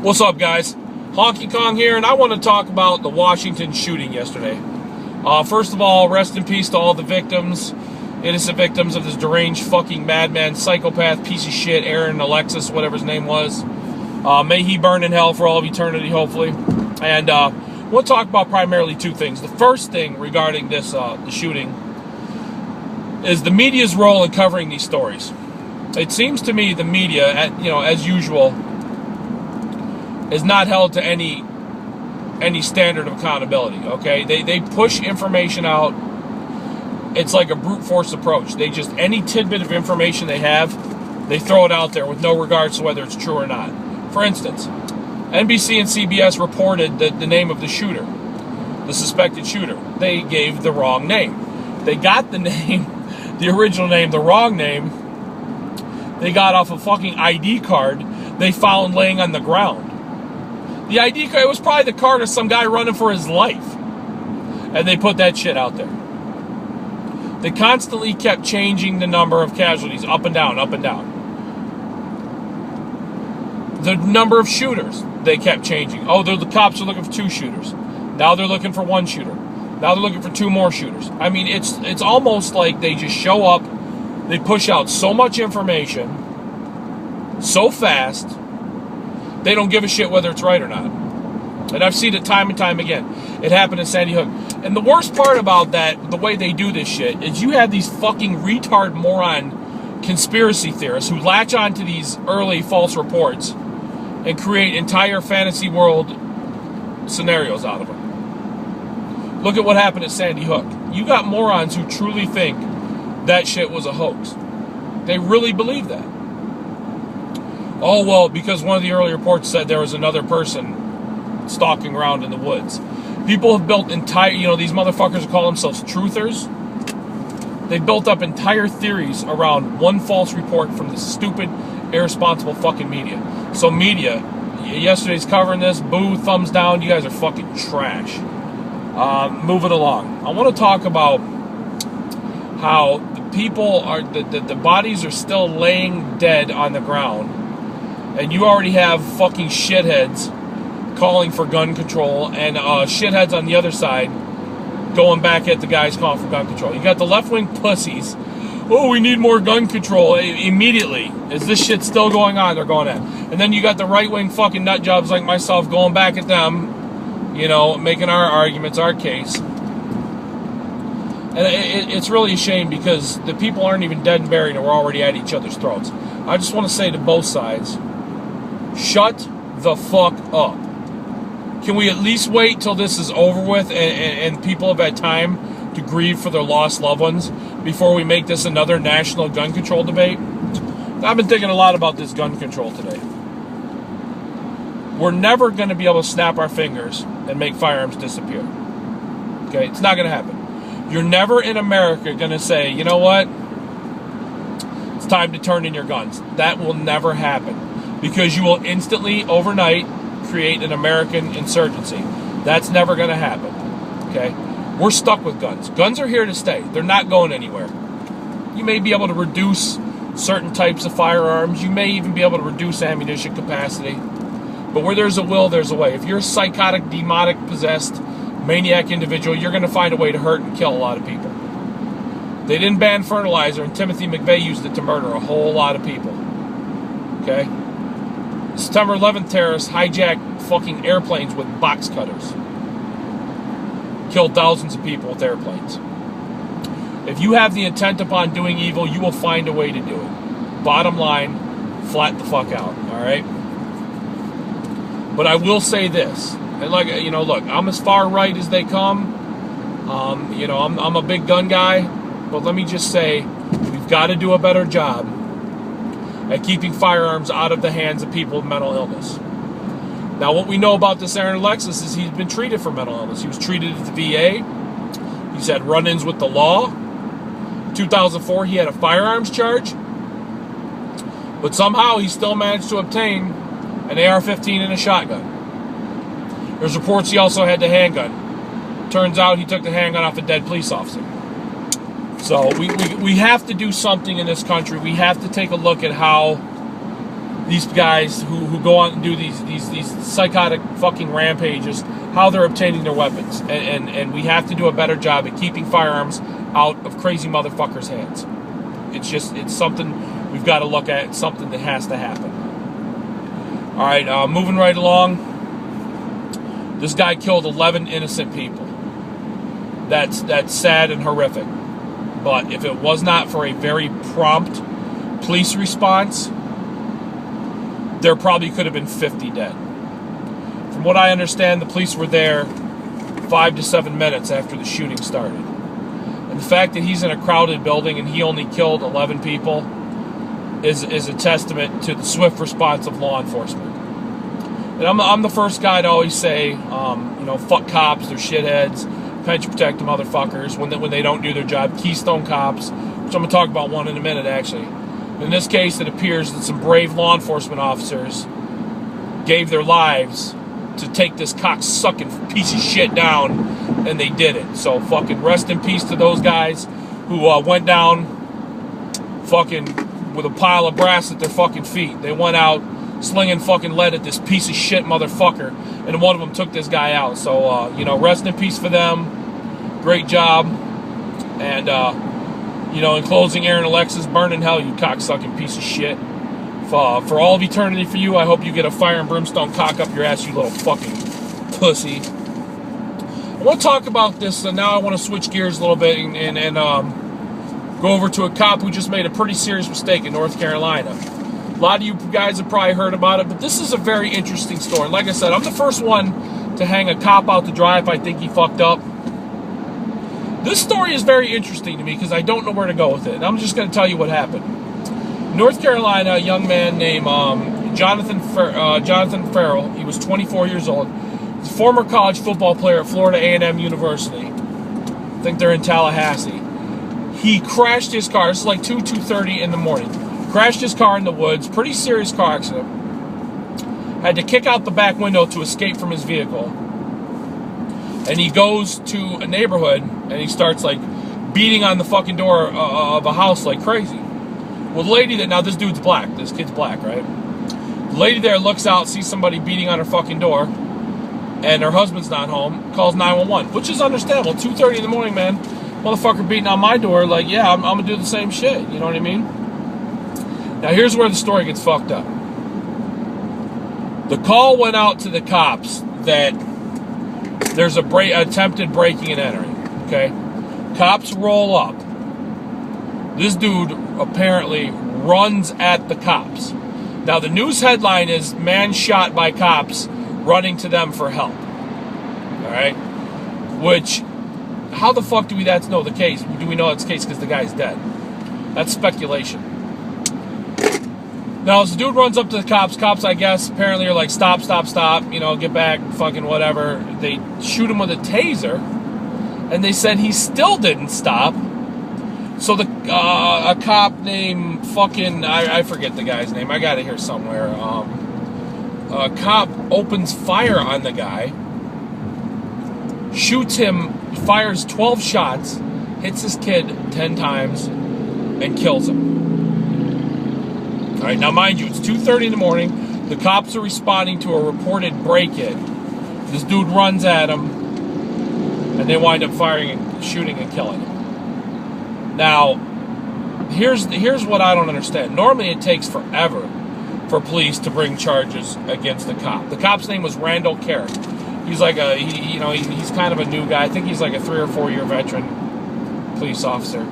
What's up, guys? Honky Kong here, and I want to talk about the Washington shooting yesterday. First of all, rest in peace to all the victims, innocent victims of this deranged fucking madman, psychopath, piece of shit, Aaron Alexis, whatever his name was. May he burn in hell for all of eternity, hopefully. And we'll talk about primarily two things. The first thing regarding this the shooting is the media's role in covering these stories. It seems to me the media, as usual, is not held to any standard of accountability. Okay, they push information out. It's like a brute force approach. They just, any tidbit of information they have, they throw it out there with no regards to whether it's true or not. For instance, NBC and CBS reported the name of the shooter, the suspected shooter. They gave the wrong name. They got the name, the original name, the wrong name. They got off a fucking ID card they found laying on the ground. The ID card, it was probably the card of some guy running for his life. And they put that shit out there. They constantly kept changing the number of casualties, up and down, up and down. The number of shooters, they kept changing. Oh, the cops are looking for 2 shooters. Now they're looking for 1 shooter. Now they're looking for 2 more shooters. I mean, it's almost like they just show up, they push out so much information, so fast, they don't give a shit whether it's right or not. And I've seen it time and time again. It happened in Sandy Hook. And the worst part about that, the way they do this shit, is you have these fucking retard moron conspiracy theorists who latch on to these early false reports and create entire fantasy world scenarios out of them. Look at what happened at Sandy Hook. You got morons who truly think that shit was a hoax. They really believe that. Oh, well, because one of the early reports said there was another person stalking around in the woods. People have built entire, these motherfuckers who call themselves truthers. They built up entire theories around one false report from the stupid, irresponsible fucking media. So media, yesterday's covering this, boo, thumbs down, you guys are fucking trash. Moving along. I want to talk about how the people are, the bodies are still laying dead on the ground. And you already have fucking shitheads calling for gun control, and shitheads on the other side going back at the guys calling for gun control. You got the left-wing pussies. Oh, we need more gun control. Immediately, is this shit still going on? They're going at. And then you got the right-wing fucking nut jobs like myself going back at them, making our arguments, our case. And it's really a shame because the people aren't even dead and buried and we're already at each other's throats. I just want to say to both sides, shut the fuck up. Can we at least wait till this is over with and people have had time to grieve for their lost loved ones before we make this another national gun control debate? I've been thinking a lot about this gun control today. We're never going to be able to snap our fingers and make firearms disappear. Okay? It's not going to happen. You're never in America going to say, you know what? It's time to turn in your guns. That will never happen. Because you will instantly, overnight, create an American insurgency. That's never going to happen. Okay? We're stuck with guns. Guns are here to stay. They're not going anywhere. You may be able to reduce certain types of firearms. You may even be able to reduce ammunition capacity. But where there's a will, there's a way. If you're a psychotic, demonic, possessed, maniac individual, you're going to find a way to hurt and kill a lot of people. They didn't ban fertilizer, and Timothy McVeigh used it to murder a whole lot of people. Okay? September 11th terrorists hijacked fucking airplanes with box cutters. Killed thousands of people with airplanes. If you have the intent upon doing evil, you will find a way to do it. Bottom line, flat the fuck out, alright? But I will say this, and look, I'm as far right as they come. I'm a big gun guy, but let me just say, we've got to do a better job at keeping firearms out of the hands of people with mental illness. Now, what we know about this Aaron Alexis is he's been treated for mental illness. He was treated at the VA. He's had run-ins with the law. In 2004, he had a firearms charge. But somehow, he still managed to obtain an AR-15 and a shotgun. There's reports he also had the handgun. Turns out he took the handgun off a dead police officer. So we have to do something in this country. We have to take a look at how these guys who go on and do these psychotic fucking rampages, how they're obtaining their weapons. And we have to do a better job at keeping firearms out of crazy motherfuckers' hands. It's something we've got to look at. It's something that has to happen. All right, moving right along. This guy killed 11 innocent people. That's sad and horrific. But if it was not for a very prompt police response, there probably could have been 50 dead. From what I understand, the police were there 5 to 7 minutes after the shooting started. And the fact that he's in a crowded building and he only killed 11 people is a testament to the swift response of law enforcement. And I'm the first guy to always say, fuck cops, they're shitheads, pension protect the motherfuckers when they don't do their job. Keystone cops, which I'm going to talk about one in a minute, actually. In this case, it appears that some brave law enforcement officers gave their lives to take this cocksucking piece of shit down, and they did it. So fucking rest in peace to those guys who went down fucking with a pile of brass at their fucking feet. They went out slinging fucking lead at this piece of shit motherfucker, and one of them took this guy out. So, rest in peace for them. Great job. And, in closing, Aaron Alexis, burn in hell, you cocksucking piece of shit. For all of eternity for you, I hope you get a fire and brimstone cock up your ass, you little fucking pussy. I want to talk about this, and now I want to switch gears a little bit and go over to a cop who just made a pretty serious mistake in North Carolina. A lot of you guys have probably heard about it, but this is a very interesting story. Like I said, I'm the first one to hang a cop out to dry if I think he fucked up. This story is very interesting to me because I don't know where to go with it. And I'm just going to tell you what happened. North Carolina, a young man named Jonathan Farrell. He was 24 years old. He's a former college football player at Florida A&M University. I think they're in Tallahassee. He crashed his car. This is like 2:30 in the morning. Crashed his car in the woods. Pretty serious car accident. Had to kick out the back window to escape from his vehicle. And he goes to a neighborhood and he starts like beating on the fucking door of a house like crazy. Well, the lady that, now this dude's black. This kid's black, right? The lady there looks out, sees somebody beating on her fucking door, and her husband's not home, calls 911, which is understandable. 2:30 in the morning, man. Motherfucker beating on my door, like, yeah, I'm going to do the same shit. You know what I mean? Now, here's where the story gets fucked up. The call went out to the cops that there's attempted breaking and entering, okay? Cops roll up. This dude apparently runs at the cops. Now, the news headline is, man shot by cops running to them for help. All right? Which, how the fuck do we know the case? Do we know it's the case because the guy's dead? That's speculation. Now, as the dude runs up to the cops, I guess, apparently are like, stop, get back, fucking whatever. They shoot him with a taser, and they said he still didn't stop. So a cop named fucking, I forget the guy's name, I got it here somewhere. A cop opens fire on the guy, shoots him, fires 12 shots, hits this kid 10 times, and kills him. All right, now mind you, it's 2:30 in the morning. The cops are responding to a reported break-in. This dude runs at him, and they wind up firing and shooting and killing him. Now, here's what I don't understand. Normally, it takes forever for police to bring charges against the cop. The cop's name was Randall Carrick. He's like he's kind of a new guy. I think he's like a 3 or 4 year veteran police officer.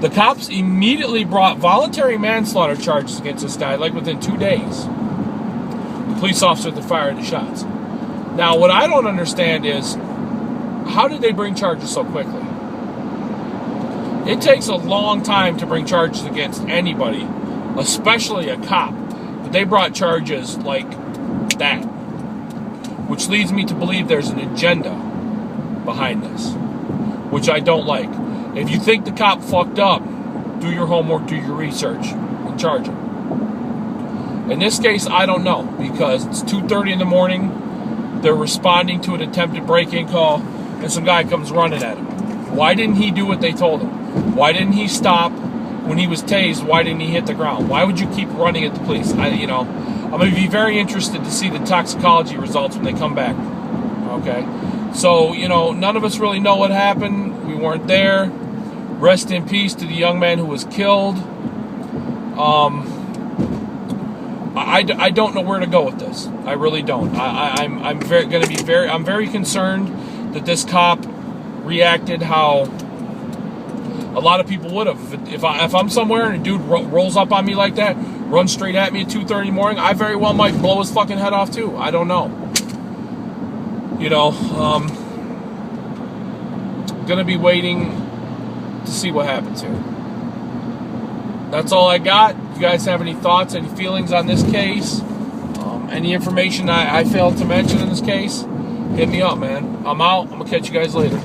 The cops immediately brought voluntary manslaughter charges against this guy, like within 2 days. The police officer that fired the shots. Now, what I don't understand is, how did they bring charges so quickly? It takes a long time to bring charges against anybody, especially a cop. But they brought charges like that, which leads me to believe there's an agenda behind this, which I don't like. If you think the cop fucked up, do your homework, do your research, and charge him. In this case, I don't know, because it's 2:30 in the morning, they're responding to an attempted break-in call, and some guy comes running at him. Why didn't he do what they told him? Why didn't he stop, when he was tased, why didn't he hit the ground? Why would you keep running at the police? I'm going to be very interested to see the toxicology results when they come back. Okay? So, none of us really know what happened. We weren't there. Rest in peace to the young man who was killed. I don't know where to go with this. I really don't. I'm very concerned that this cop reacted how a lot of people would have. If I'm somewhere and a dude rolls up on me like that, runs straight at me at 2:30 in the morning, I very well might blow his fucking head off too. I don't know. Gonna be waiting to see what happens here. That's all I got. You guys have any thoughts, any feelings on this case? Any information I failed to mention in this case? Hit me up, man. I'm out. I'm gonna catch you guys later.